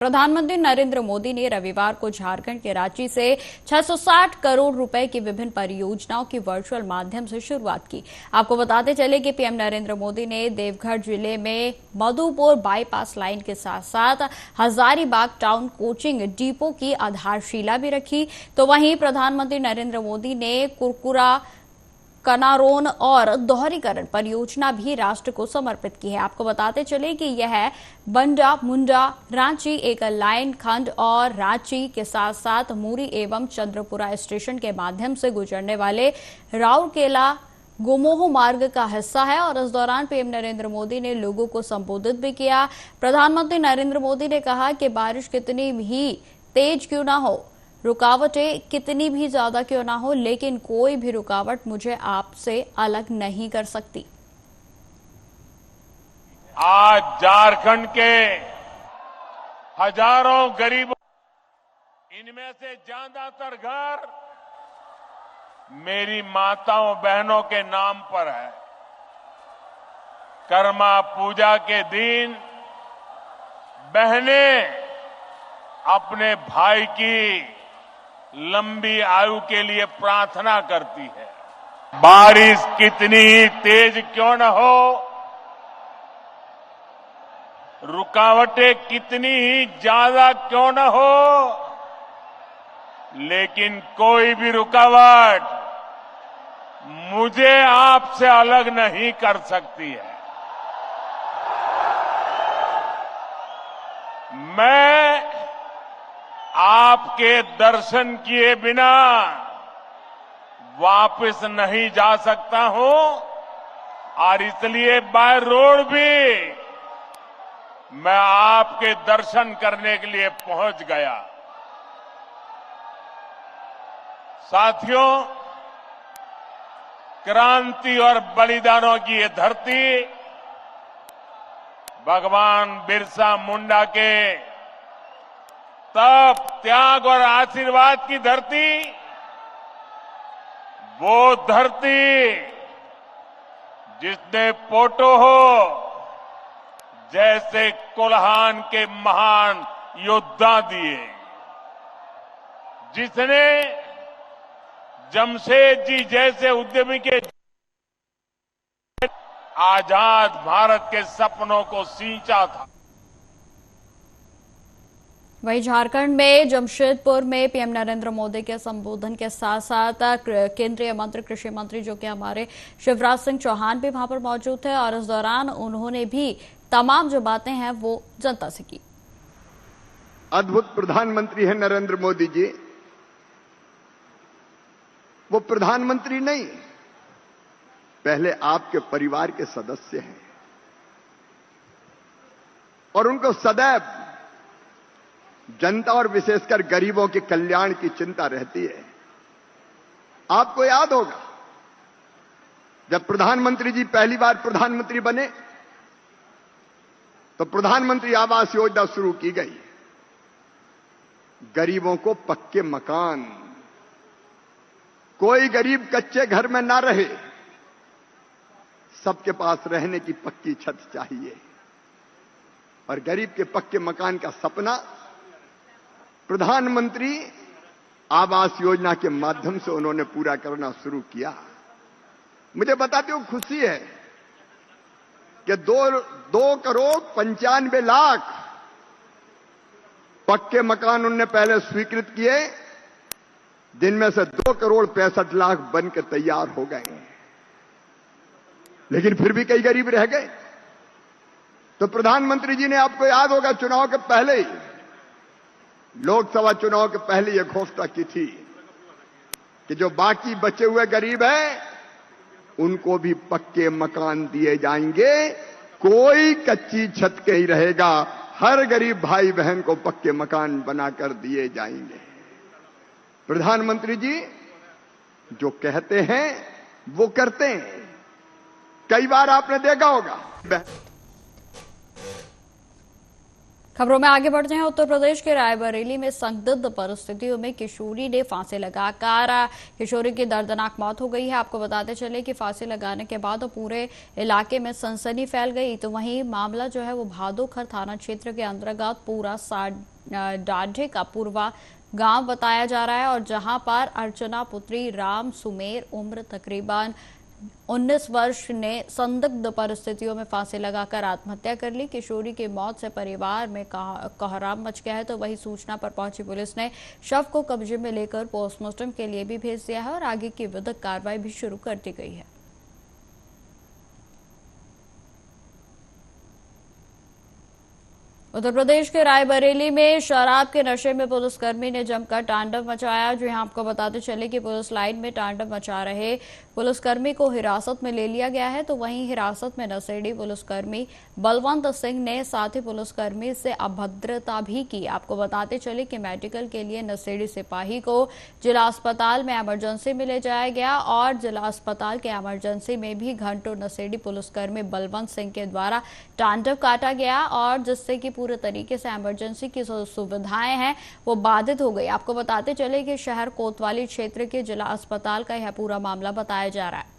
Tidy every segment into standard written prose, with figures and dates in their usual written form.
प्रधानमंत्री नरेंद्र मोदी ने रविवार को झारखंड के रांची से 660 करोड़ रुपए की विभिन्न परियोजनाओं की वर्चुअल माध्यम से शुरुआत की। आपको बताते चले कि पीएम नरेंद्र मोदी ने देवघर जिले में मधुपुर बाईपास लाइन के साथ साथ हजारीबाग टाउन कोचिंग डिपो की आधारशिला भी रखी। तो वहीं प्रधानमंत्री नरेंद्र मोदी ने कुरकुरा कनारोन और दोहरीकरण परियोजना भी राष्ट्र को समर्पित की है। आपको बताते चले कि यह बंडा मुंडा रांची एकल लाइन खंड और रांची के साथ साथ मुरी एवं चंद्रपुरा स्टेशन के माध्यम से गुजरने वाले राउरकेला गोमोह मार्ग का हिस्सा है और इस दौरान पीएम नरेंद्र मोदी ने लोगों को संबोधित भी किया। प्रधानमंत्री नरेंद्र मोदी ने कहा कि बारिश कितनी भी तेज क्यों ना हो, रुकावटें कितनी भी ज्यादा क्यों ना हो, लेकिन कोई भी रुकावट मुझे आपसे अलग नहीं कर सकती। आज झारखंड के हजारों गरीबों, इनमें से ज्यादातर घर मेरी माताओं बहनों के नाम पर है। कर्मा पूजा के दिन बहनें अपने भाई की लंबी आयु के लिए प्रार्थना करती है। बारिश कितनी ही तेज क्यों न हो, रुकावटें कितनी ही ज्यादा क्यों न हो, लेकिन कोई भी रुकावट मुझे आपसे अलग नहीं कर सकती है। मैं आपके दर्शन किए बिना वापस नहीं जा सकता हूं और इसलिए बाय रोड भी मैं आपके दर्शन करने के लिए पहुंच गया। साथियों, क्रांति और बलिदानों की ये धरती भगवान बिरसा मुंडा के तप, त्याग और आशीर्वाद की धरती, वो धरती जिसने पोटोहो जैसे कोल्हान के महान योद्धा दिए, जिसने जमशेद जी जैसे उद्यमी के आजाद भारत के सपनों को सींचा था। वहीं झारखंड में जमशेदपुर में पीएम नरेंद्र मोदी के संबोधन के साथ साथ केंद्रीय मंत्री कृषि मंत्री जो कि हमारे शिवराज सिंह चौहान भी वहां पर मौजूद थे और इस दौरान उन्होंने भी तमाम जो बातें हैं वो जनता से की। अद्भुत प्रधानमंत्री है नरेंद्र मोदी जी। वो प्रधानमंत्री नहीं, पहले आपके परिवार के सदस्य हैं और उनको सदैव जनता और विशेषकर गरीबों के कल्याण की चिंता रहती है। आपको याद होगा जब प्रधानमंत्री जी पहली बार प्रधानमंत्री बने तो प्रधानमंत्री आवास योजना शुरू की गई। गरीबों को पक्के मकान, कोई गरीब कच्चे घर में ना रहे, सबके पास रहने की पक्की छत चाहिए। और गरीब के पक्के मकान का सपना प्रधानमंत्री आवास योजना के माध्यम से उन्होंने पूरा करना शुरू किया। मुझे बताते हुए खुशी है कि 2,95,00,000 पक्के मकान उन्होंने पहले स्वीकृत किए, जिनमें से 2,65,00,000 बनकर तैयार हो गए। लेकिन फिर भी कई गरीब रह गए। तो प्रधानमंत्री जी ने, आपको याद होगा, चुनाव के पहले ही, लोकसभा चुनाव के पहले यह घोषणा की थी कि जो बाकी बचे हुए गरीब हैं उनको भी पक्के मकान दिए जाएंगे, कोई कच्ची छत के ही रहेगा, हर गरीब भाई बहन को पक्के मकान बनाकर दिए जाएंगे। प्रधानमंत्री जी जो कहते हैं वो करते हैं। कई बार आपने देखा होगा खबरों में आगे बढ़ते हैं। उत्तर प्रदेश के रायबरेली में संदिग्ध परिस्थितियों में किशोरी ने फांसी लगाकर किशोरी की दर्दनाक मौत हो गई है। आपको बताते चले कि फांसी लगाने के बाद पूरे इलाके में सनसनी फैल गई। तो वहीं मामला जो है वो भादोखर थाना क्षेत्र के अंतर्गत पूरा डाढ़े का पूर्वा गांव बताया जा रहा है और जहां पर अर्चना पुत्री राम सुमेर उम्र तकरीबन 19 वर्ष ने संदिग्ध परिस्थितियों में फांसी लगाकर आत्महत्या कर ली। किशोरी की मौत से परिवार में कोहराम मच गया है। तो वही सूचना पर पहुंची पुलिस ने शव को कब्जे में लेकर पोस्टमार्टम के लिए भी भेज दिया है और आगे की विधिक कार्रवाई भी शुरू कर दी गई है। उत्तर प्रदेश के रायबरेली में शराब के नशे में पुलिसकर्मी ने जमकर तांडव मचाया। जो यहां आपको बताते चले कि पुलिस लाइन में तांडव मचा रहे पुलिसकर्मी को हिरासत में ले लिया गया है। तो वहीं हिरासत में नशेड़ी पुलिसकर्मी बलवंत सिंह ने साथी पुलिसकर्मी से अभद्रता भी की। आपको बताते चले कि मेडिकल के लिए नशेड़ी सिपाही को जिला अस्पताल में इमरजेंसी में ले जाया गया और जिला अस्पताल के इमरजेंसी में भी घंटों नशेड़ी पुलिसकर्मी बलवंत सिंह के द्वारा तांडव काटा गया और जिससे कि पूरे तरीके से इमरजेंसी की सुविधाएं हैं वो बाधित हो गई। आपको बताते चले कि शहर कोतवाली क्षेत्र के जिला अस्पताल का यह पूरा मामला बताया जा रहा है।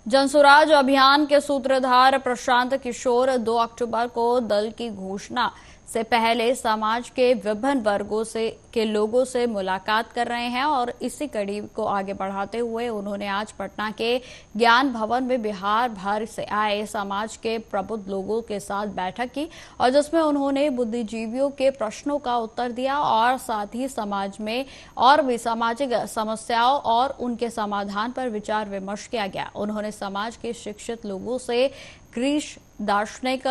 जनसुराज अभियान के सूत्रधार प्रशांत किशोर 2 अक्टूबर को दल की घोषणा से पहले समाज के विभिन्न वर्गों के लोगों से मुलाकात कर रहे हैं और इसी कड़ी को आगे बढ़ाते हुए उन्होंने आज पटना के ज्ञान भवन में बिहार भर से आए समाज के प्रबुद्ध लोगों के साथ बैठक की और जिसमें उन्होंने बुद्धिजीवियों के प्रश्नों का उत्तर दिया और साथ ही समाज में और भी सामाजिक समस्याओं और उनके समाधान पर विचार विमर्श किया गया। उन्होंने समाज के शिक्षित लोगों से ग्रीस दार्शनिक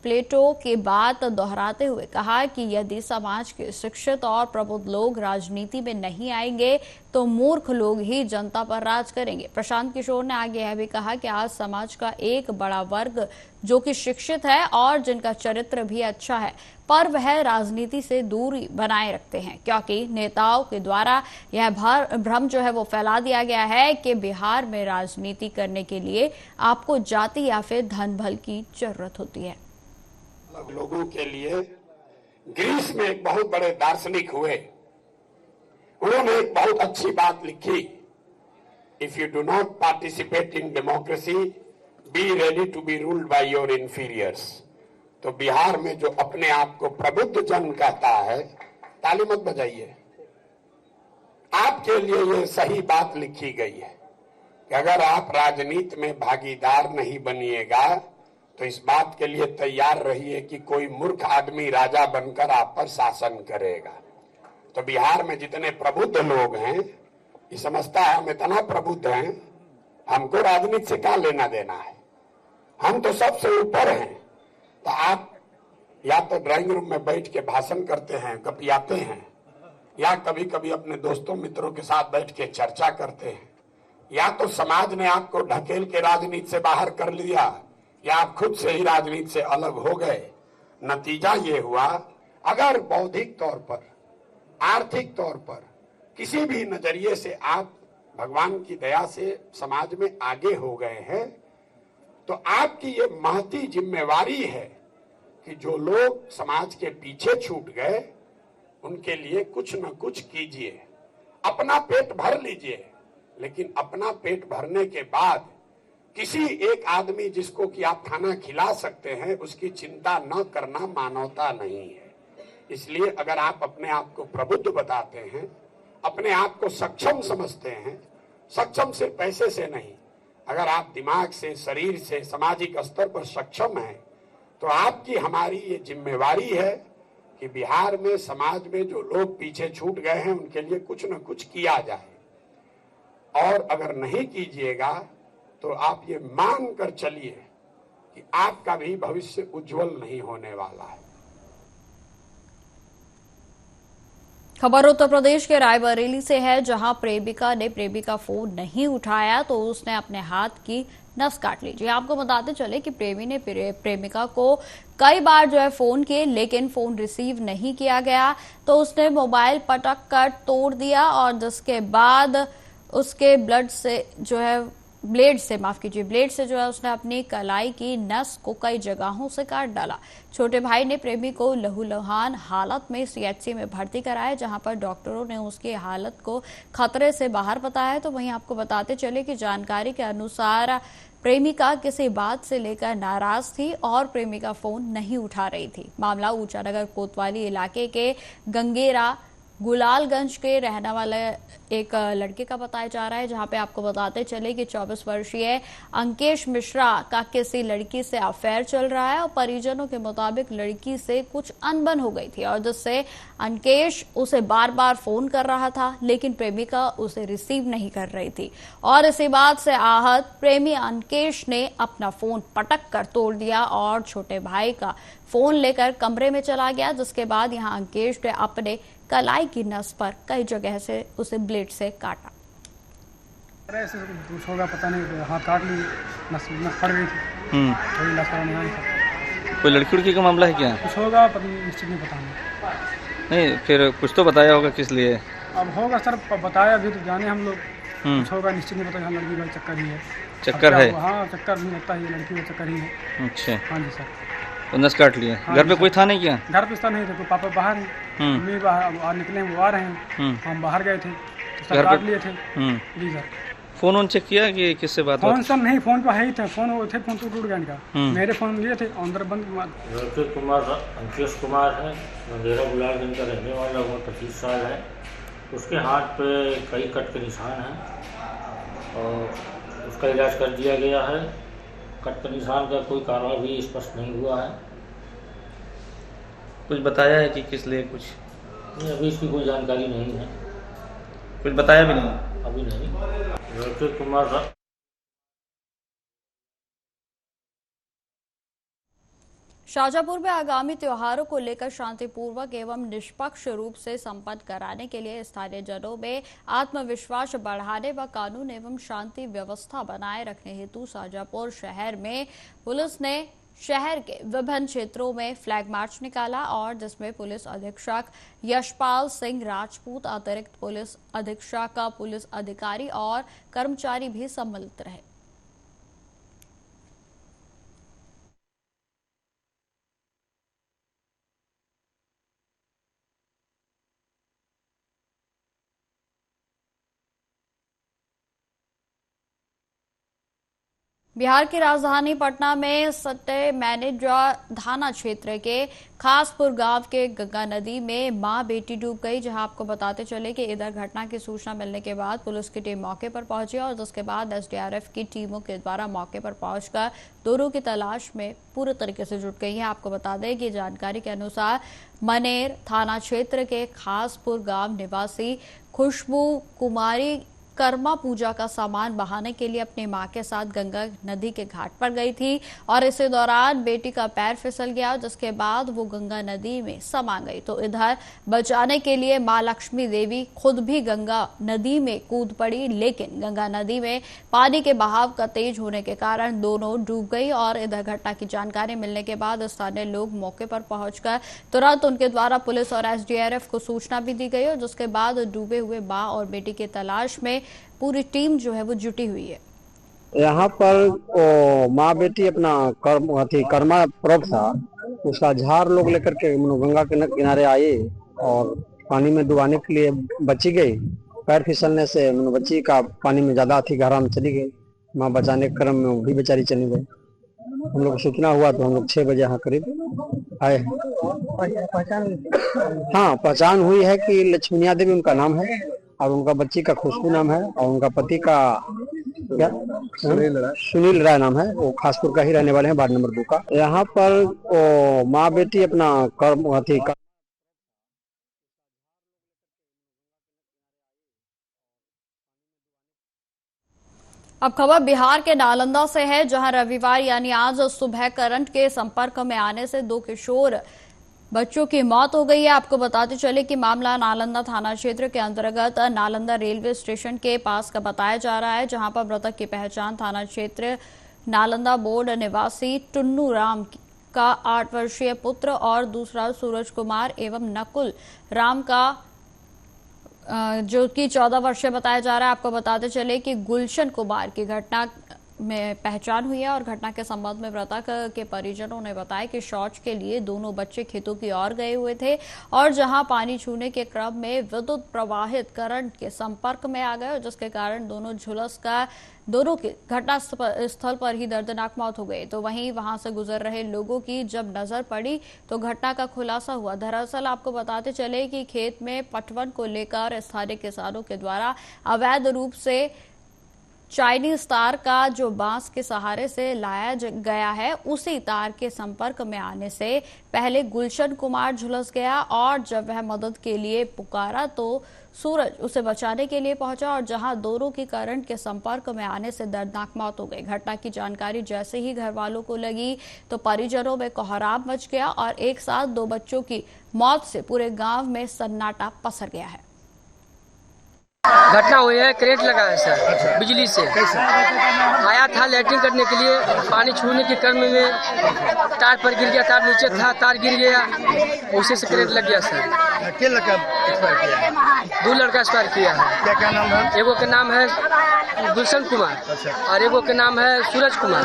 प्लेटो की बात दोहराते हुए कहा कि यदि समाज के शिक्षित और प्रबुद्ध लोग राजनीति में नहीं आएंगे तो मूर्ख लोग ही जनता पर राज करेंगे। प्रशांत किशोर ने आगे यह भी कहा कि आज समाज का एक बड़ा वर्ग जो कि शिक्षित है और जिनका चरित्र भी अच्छा है पर वह राजनीति से दूरी बनाए रखते हैं क्योंकि नेताओं के द्वारा यह भ्रम जो है वो फैला दिया गया है कि बिहार में राजनीति करने के लिए आपको जाति या फिर धन बल की जरूरत होती है। लोगों के लिए ग्रीस में एक बहुत बड़े दार्शनिक हुए, उन्होंने एक बहुत अच्छी बात लिखी, if you do not participate in democracy be ready to be ruled by your inferiors. तो बिहार में जो अपने आप को प्रबुद्ध जन कहता है, ताली मत बजाइए, आपके लिए ये सही बात लिखी गई है कि अगर आप राजनीति में भागीदार नहीं बनिएगा तो इस बात के लिए तैयार रहिए कि कोई मूर्ख आदमी राजा बनकर आप पर शासन करेगा। तो बिहार में जितने प्रबुद्ध लोग हैं, ये समझता है हम इतना प्रबुद्ध हैं, हमको राजनीति से क्या लेना देना है, हम तो सबसे ऊपर हैं। तो आप या तो ड्राइंग रूम में बैठ के भाषण करते हैं, गपियाते हैं, या कभी कभी अपने दोस्तों मित्रों के साथ बैठ के चर्चा करते हैं, या तो समाज ने आपको ढकेल के राजनीति से बाहर कर लिया या आप खुद से ही राजनीति से अलग हो गए। नतीजा ये हुआ, अगर बौद्धिक तौर पर, आर्थिक तौर पर, किसी भी नजरिए से आप भगवान की दया से समाज में आगे हो गए हैं तो आपकी ये महती जिम्मेवारी है कि जो लोग समाज के पीछे छूट गए उनके लिए कुछ न कुछ कीजिए। अपना पेट भर लीजिए, लेकिन अपना पेट भरने के बाद किसी एक आदमी जिसको कि आप खाना खिला सकते हैं उसकी चिंता न करना मानवता नहीं है। इसलिए अगर आप अपने आप को प्रबुद्ध बताते हैं, अपने आप को सक्षम समझते हैं, सक्षम से पैसे से नहीं, अगर आप दिमाग से, शरीर से, सामाजिक स्तर पर सक्षम हैं तो आपकी हमारी ये जिम्मेवारी है कि बिहार में समाज में जो लोग पीछे छूट गए हैं उनके लिए कुछ न कुछ किया जाए। और अगर नहीं कीजिएगा तो आप ये मान कर चलिए कि आपका भी भविष्य उज्जवल नहीं होने वाला है। खबर उत्तर प्रदेश के रायबरेली से है, जहां प्रेमिका ने प्रेमी का फोन नहीं उठाया तो उसने अपने हाथ की नस काट ली। जी आपको बताते चले कि प्रेमी ने प्रेमिका को कई बार जो है फोन किए लेकिन फोन रिसीव नहीं किया गया तो उसने मोबाइल पटक कर तोड़ दिया और जिसके बाद उसके ब्लड से जो है ब्लेड से जो है उसने अपनी कलाई की नस को कई जगहों से काट डाला। छोटे भाई ने प्रेमी को लहूलुहान हालत में सीएचसी में भर्ती कराया, जहां पर डॉक्टरों ने उसकी हालत को खतरे से बाहर बताया। तो वहीं आपको बताते चले कि जानकारी के अनुसार प्रेमिका किसी बात से लेकर नाराज थी और प्रेमिका फोन नहीं उठा रही थी। मामला ऊंचानगर कोतवाली इलाके के गंगेरा गुलालगंज के रहने वाले एक लड़के का बताया जा रहा है, जहां पे आपको बताते चले कि 24 वर्षीय अंकेश मिश्रा का किसी लड़की से अफेयर चल रहा है और परिजनों के मुताबिक लड़की से कुछ अनबन हो गई थी और जिससे अंकेश उसे बार बार फोन कर रहा था, लेकिन प्रेमिका उसे रिसीव नहीं कर रही थी और इसी बात से आहत प्रेमी अंकेश ने अपना फोन पटक कर तोड़ दिया और छोटे भाई का फोन लेकर कमरे में चला गया, जिसके बाद यहां अंकेश ने अपने कलाई की नस पर कई जगह से उसे ब्लेड से काटा। ऐसे कुछ होगा पता नहीं, हाथ काट ली, नस फट गई थी। कोई लफड़ा नहीं है। कोई लड़की उड़की का मामला है क्या? कुछ होगा पता नहीं, निश्चित नहीं पता नहीं, फिर कुछ तो बताया होगा किस लिए? अब होगा सर, बताया अभी तो जाने हम लोग। कुछ होगा निश्चित नहीं पता। लड़की का चक्कर ही है। चक्कर है? हाँ, चक्कर नहीं लगता है, लड़की का चक्कर ही है। अच्छा, हाँ जी सर। तो नस काट लिया। हाँ, घर पे कोई था नहीं क्या? घर पे नहीं थे, पापा बाहर हैं, मम्मी बाहर निकले, वो आ रहे हैं, हम बाहर गए थे तो सर काट लिए थे। जी सर। फोन ऑन चेक किया कि किससे बात? फोन सर नहीं, फोन पे है ही थे, फोन वो थे, फोन तो टूट गया इनका। मेरे फोन लिए थे, अंदर बंद। लड़के कुमार अंकेश कुमार है, गंगेरा गुलालगंज का रहने वाला, वो 25 साल है। उसके हाथ पे कई कट के निशान हैं और उसका इलाज कर दिया गया है। कट के निशान का कोई कारण भी स्पष्ट नहीं हुआ है। कुछ बताया है कि किस लिए? कुछ नहीं, अभी इसकी कोई जानकारी नहीं है। कुछ बताया भी नहीं? अभी नहीं। लड़के कुमार शाजापुर में आगामी त्योहारों को लेकर शांतिपूर्वक एवं निष्पक्ष रूप से संपन्न कराने के लिए स्थानीय जनों में आत्मविश्वास बढ़ाने व कानून एवं शांति व्यवस्था बनाए रखने हेतु शाजापुर शहर में पुलिस ने शहर के विभिन्न क्षेत्रों में फ्लैग मार्च निकाला और जिसमें पुलिस अधीक्षक यशपाल सिंह राजपूत, अतिरिक्त पुलिस अधीक्षक, पुलिस अधिकारी और कर्मचारी भी सम्मिलित रहे। बिहार की राजधानी पटना में सट्टे मैनेजर थाना क्षेत्र के खासपुर गांव के गंगा नदी में मां बेटी डूब गई, जहां आपको बताते चले कि इधर घटना की सूचना मिलने के बाद पुलिस की टीम मौके पर पहुंची और जिसके बाद एसडीआरएफ की टीमों के द्वारा मौके पर पहुंचकर दोनों की तलाश में पूरे तरीके से जुट गई है। आपको बता दें कि जानकारी के अनुसार मनेर थाना क्षेत्र के खासपुर गांव निवासी खुशबू कुमारी कर्मा पूजा का सामान बहाने के लिए अपनी मां के साथ गंगा नदी के घाट पर गई थी और इसी दौरान बेटी का पैर फिसल गया, जिसके बाद वो गंगा नदी में समा गई। तो इधर बचाने के लिए मां लक्ष्मी देवी खुद भी गंगा नदी में कूद पड़ी, लेकिन गंगा नदी में पानी के बहाव का तेज होने के कारण दोनों डूब गई और इधर घटना की जानकारी मिलने के बाद स्थानीय लोग मौके पर पहुंचकर तुरंत उनके द्वारा पुलिस और एसडीआरएफ को सूचना भी दी गई और जिसके बाद डूबे हुए मां और बेटी की तलाश में पूरी टीम जो है वो जुटी हुई है। यहाँ पर माँ बेटी अपना कर्मा पर्व था, उसका झाड़ लोग लेकर के गंगा के किनारे आए और पानी में डुबाने के लिए बची गई। पैर फिसलने से बच्ची का पानी में ज्यादा गहरा में चली गई। माँ बचाने के क्रम में वो भी बेचारी चली गई। हम लोग को सूचना हुआ तो हम लोग 6 बजे यहाँ करीब आए। हाँ, पहचान हुई है कि लक्ष्मीनिया देवी उनका नाम है और उनका बच्ची का खुशबू नाम है और उनका पति का क्या सुनील राय नाम है। वो खासपुर का ही रहने वाले हैं, वार्ड नंबर 2 का। यहाँ पर माँ बेटी अपना कर्म अब खबर बिहार के नालंदा से है, जहां रविवार यानी आज सुबह करंट के संपर्क में आने से 2 किशोर बच्चों की मौत हो गई है। आपको बताते चले कि मामला नालंदा थाना क्षेत्र के अंतर्गत नालंदा रेलवे स्टेशन के पास का बताया जा रहा है, जहां पर मृतक की पहचान थाना क्षेत्र नालंदा बोर्ड निवासी टुन्नू राम का 8 वर्षीय पुत्र और दूसरा सूरज कुमार एवं नकुल राम का जो कि 14 वर्षीय बताया जा रहा है। आपको बताते चले कि गुलशन कुमार की घटना में पहचान हुई है और घटना के संबंध में मृतक के परिजनों ने बताया कि शौच के लिए दोनों बच्चे खेतों की ओर गए हुए थे और जहां पानी छूने के क्रम में विद्युत प्रवाहित करंट के संपर्क में आ गए और जिसके कारण दोनों की घटना स्थल पर ही दर्दनाक मौत हो गई। तो वहीं वहां से गुजर रहे लोगों की जब नजर पड़ी तो घटना का खुलासा हुआ। दरअसल आपको बताते चले कि खेत में पटवन को लेकर स्थानीय किसानों के द्वारा अवैध रूप से चाइनीज तार का जो बांस के सहारे से लाया गया है उसी तार के संपर्क में आने से पहले गुलशन कुमार झुलस गया और जब वह मदद के लिए पुकारा तो सूरज उसे बचाने के लिए पहुंचा और जहां दोनों की करंट के संपर्क में आने से दर्दनाक मौत हो गई। घटना की जानकारी जैसे ही घर वालों को लगी तो परिजनों में कोहराम मच गया और एक साथ 2 बच्चों की मौत से पूरे गांव में सन्नाटा पसर गया है। घटना हुई है, करंट लगा है सर, बिजली से। आया था लैट्रिन करने के लिए, पानी छूने के क्रम में तार पर गिर गया, तार नीचे था, तार गिर गया, उसी से करंट लग गया सर। क्या लड़का एक्सपायर किया है? 2 लड़का एक्सपायर किया है। क्या नाम है? एगो के नाम है गुलशन कुमार और एगो के नाम है सूरज कुमार।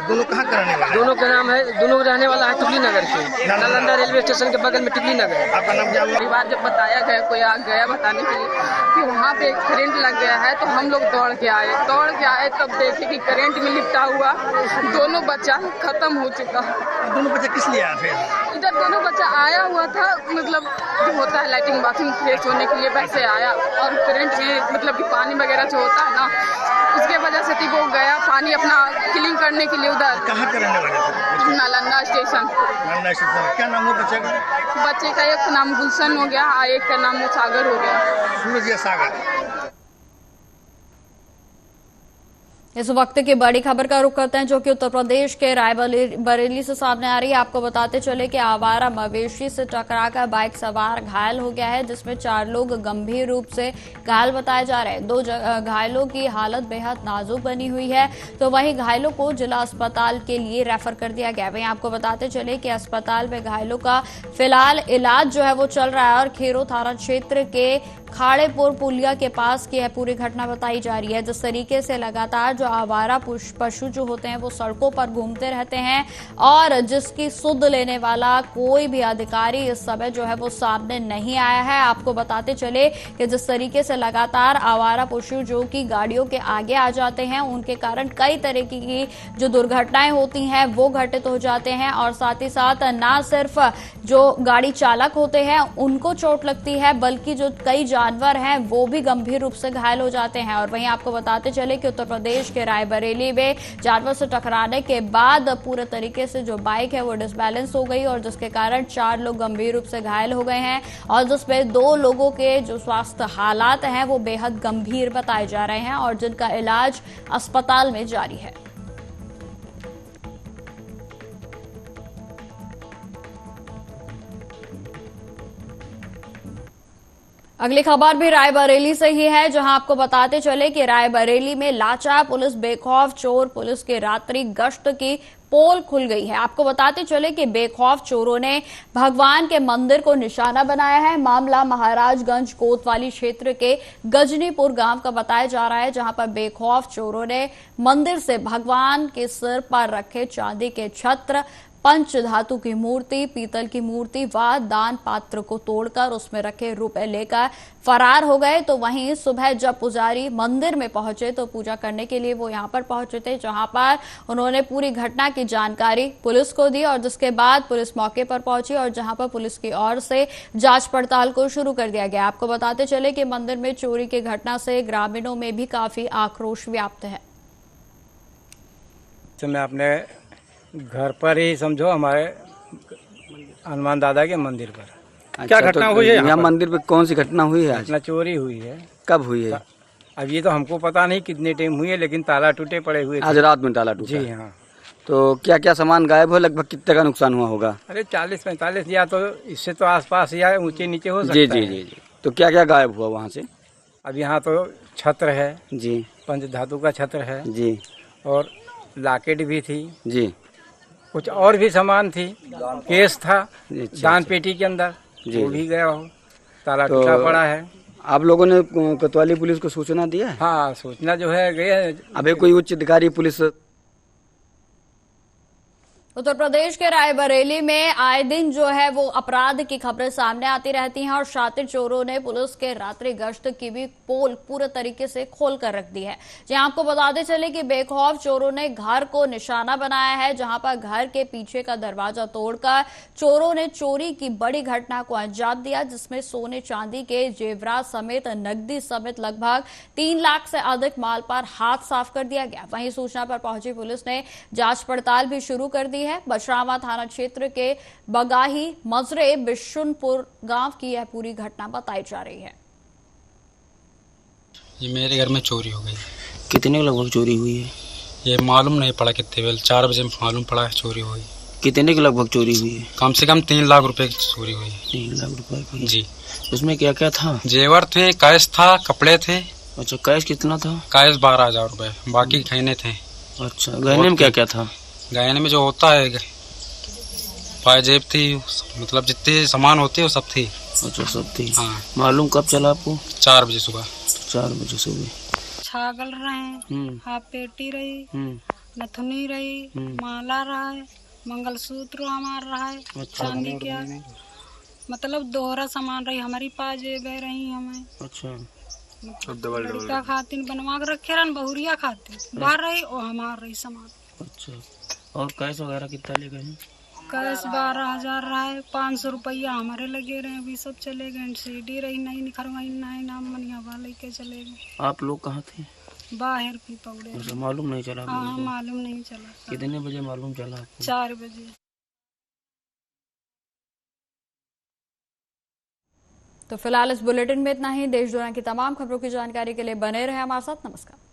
दोनों कहाँ का रहने वाले? दोनों के नाम है, दोनों रहने वाला है टिकली नगर के, नालंदा रेलवे स्टेशन के बगल में टिकली नगर। आपका नाम क्या हुआ? परिवार जब बताया गया, कोई आ गया बताने के लिए कि वहाँ पे करंट लग गया है तो हम लोग दौड़ के आए तब देखे कि करंट में लिपटा हुआ 2 बच्चा खत्म हो चुका। दोनों बच्चे किस लिए आए थे? इधर 2 बच्चा आया हुआ था, मतलब जो होता है लैट्रिन बाथरूम फ्रेश होने के लिए वैसे आया और करंट में मतलब कि पानी वगैरह जो होता है ना उसके वजह से वो गया पानी अपना क्लीन करने के लिए उधर। कहाँ के रहने वाले थे? नालंदा स्टेशन। नालंदा स्टेशन। क्या नाम है बच्चे का? बच्चे का एक नाम गुलशन हो गया और एक का नाम सागर हो गया। सूरज या सागर। इस वक्त की बड़ी खबर का रुख करते हैं जो कि उत्तर प्रदेश के रायबरेली से सामने आ रही है। आपको बताते चले कि आवारा मवेशी से टकराकर बाइक सवार घायल हो गया है जिसमें 4 लोग गंभीर रूप से घायल बताए जा रहे हैं। 2 घायलों की हालत बेहद नाजुक बनी हुई है तो वहीं घायलों को जिला अस्पताल के लिए रेफर कर दिया गया। वहीं आपको बताते चले कि अस्पताल में घायलों का फिलहाल इलाज जो है वो चल रहा है और खेरो थाना क्षेत्र के खाड़ेपुर पुलिया के पास की है पूरी घटना बताई जा रही है। जिस तरीके से लगातार जो आवारा पशु जो होते हैं वो सड़कों पर घूमते रहते हैं और जिसकी सुध लेने वाला कोई भी अधिकारी इस समय जो है वो सामने नहीं आया है। आपको बताते चले कि जिस तरीके से लगातार आवारा पशु जो कि गाड़ियों के आगे आ जाते हैं उनके कारण कई तरह की जो दुर्घटनाएं होती हैं वो घटित हो जाते हैं और साथ ही साथ न सिर्फ जो गाड़ी चालक होते हैं उनको चोट लगती है बल्कि जो कई जानवर हैं वो भी गंभीर रूप से घायल हो जाते हैं। और वहीं आपको बताते चले कि उत्तर प्रदेश के रायबरेली में जानवर से टकराने के बाद पूरे तरीके से जो बाइक है वो डिसबैलेंस हो गई और जिसके कारण 4 लोग गंभीर रूप से घायल हो गए हैं और जिसमें 2 लोगों के जो स्वास्थ्य हालात हैं वो बेहद गंभीर बताए जा रहे हैं और जिनका इलाज अस्पताल में जारी है। अगली खबर भी रायबरेली से ही है जहां आपको बताते चले कि रायबरेली में लाचार पुलिस बेखौफ चोर पुलिस के रात्रि गश्त की पोल खुल गई है। आपको बताते चले कि बेखौफ चोरों ने भगवान के मंदिर को निशाना बनाया है। मामला महाराजगंज कोतवाली क्षेत्र के गजनीपुर गांव का बताया जा रहा है जहां पर बेखौफ चोरों ने मंदिर से भगवान के सिर पर रखे चांदी के छत्र, पंच धातु की मूर्ति, पीतल की मूर्ति व दान पात्र को तोड़कर उसमें रखे रुपए लेकर फरार हो गए। तो वहीं सुबह जब पुजारी मंदिर में पहुंचे तो पूजा करने के लिए वो यहां पर पहुंचे थे जहां पर उन्होंने पूरी घटना की जानकारी पुलिस को दी और जिसके बाद पुलिस मौके पर पहुंची और जहां पर पुलिस की ओर से जांच पड़ताल को शुरू कर दिया गया। आपको बताते चले कि मंदिर में चोरी की घटना से ग्रामीणों में भी काफी आक्रोश व्याप्त है। मैं अपने घर पर ही समझो हमारे हनुमान दादा के मंदिर पर। अच्छा, क्या घटना हुई है यहाँ मंदिर पे? कौन सी घटना हुई है? घटना चोरी हुई है। कब हुई है? अब ये तो हमको पता नहीं कितने टाइम हुई है लेकिन ताला टूटे पड़े हुए थे। आज रात में ताला टूटा? जी हाँ। तो क्या क्या सामान गायब हो? लगभग कितने का नुकसान हुआ होगा? अरे 40-45 या तो इससे तो आसपास या ऊंचे नीचे हो सकता है। जी जी जी। तो क्या क्या गायब हुआ वहाँ से? अब यहाँ तो छत्र है जी, पंच धातु का छत्र है जी, और लॉकेट भी थी जी, कुछ और भी सामान थी, केस था दान पेटी के अंदर वो भी गया हो, ताला टूटा पड़ा है। आप लोगों ने कोतवाली पुलिस को सूचना दिया है? हाँ, सूचना जो है गई है। अबे कोई उच्च अधिकारी पुलिस? उत्तर प्रदेश के रायबरेली में आए दिन जो है वो अपराध की खबरें सामने आती रहती हैं और शातिर चोरों ने पुलिस के रात्रि गश्त की भी पोल पूरे तरीके से खोल कर रख दी है। जहां आपको बताते चले कि बेखौफ चोरों ने घर को निशाना बनाया है, जहां पर घर के पीछे का दरवाजा तोड़कर चोरों ने चोरी की बड़ी घटना को अंजाम दिया, जिसमें सोने चांदी के जेवरात समेत नकदी समेत लगभग 3 लाख से अधिक माल पर हाथ साफ कर दिया गया। वहीं सूचना पर पहुंची पुलिस ने जांच पड़ताल भी शुरू कर दी है। बछरावा थाना क्षेत्र के बगाही मजरे बिशुनपुर गांव की यह पूरी घटना बताई जा रही है। ये मेरे घर में चोरी हो गई। कितने लगभग चोरी हुई है? ये मालूम नहीं पड़ा कितने बजे, 4 बजे मालूम पड़ा है चोरी हुई। कितने के लगभग चोरी हुई है? कम से कम 3 लाख रुपए की चोरी हुई। 3 लाख रुपए की? जी। उसमें क्या क्या था? जेवर थे, कैश था, कपड़े थे। अच्छा, कैश कितना था? कैश 12,000 रुपए, बाकी गहने थे। अच्छा, गहने में क्या क्या था? गहने में जो होता है पायजेब थी, मतलब जितने सामान होते हैं वो सब थी। अच्छा, सब थी। हाँ। मालूम कब चला आपको? 4 बजे सुबह। 4 बजे सुबह। छागल रहे, हाफ पेटी रही, नथुनी रही, माला रहा है, मंगलसूत्र हमार रहा है, चांदी क्या मतलब दोहरा सामान रही, हमारी पाजेबें रही हमें। अच्छा, लड़का खातिन बनवा के रखे रहन, बहुरिया खातिन बाहर रही और हमार रही सामान। अच्छा, और कैश वगैरह कितना ले गए? कैश 12,000 रहा है, 500 रुपया हमारे लगे रहे, अभी सब चले गए। सीडी रही नहीं निखरवाई, नहीं नाम मनिया वाले के चले गए। आप लोग कहाँ थे? बाहर की पौड़े। अच्छा, मालूम नहीं चला? हाँ, मालूम नहीं चला। कितने बजे मालूम चला आपको? 4 बजे। तो फिलहाल इस बुलेटिन में इतना ही। देश दुनिया की तमाम खबरों की जानकारी के लिए बने रहे हमारे साथ। नमस्कार।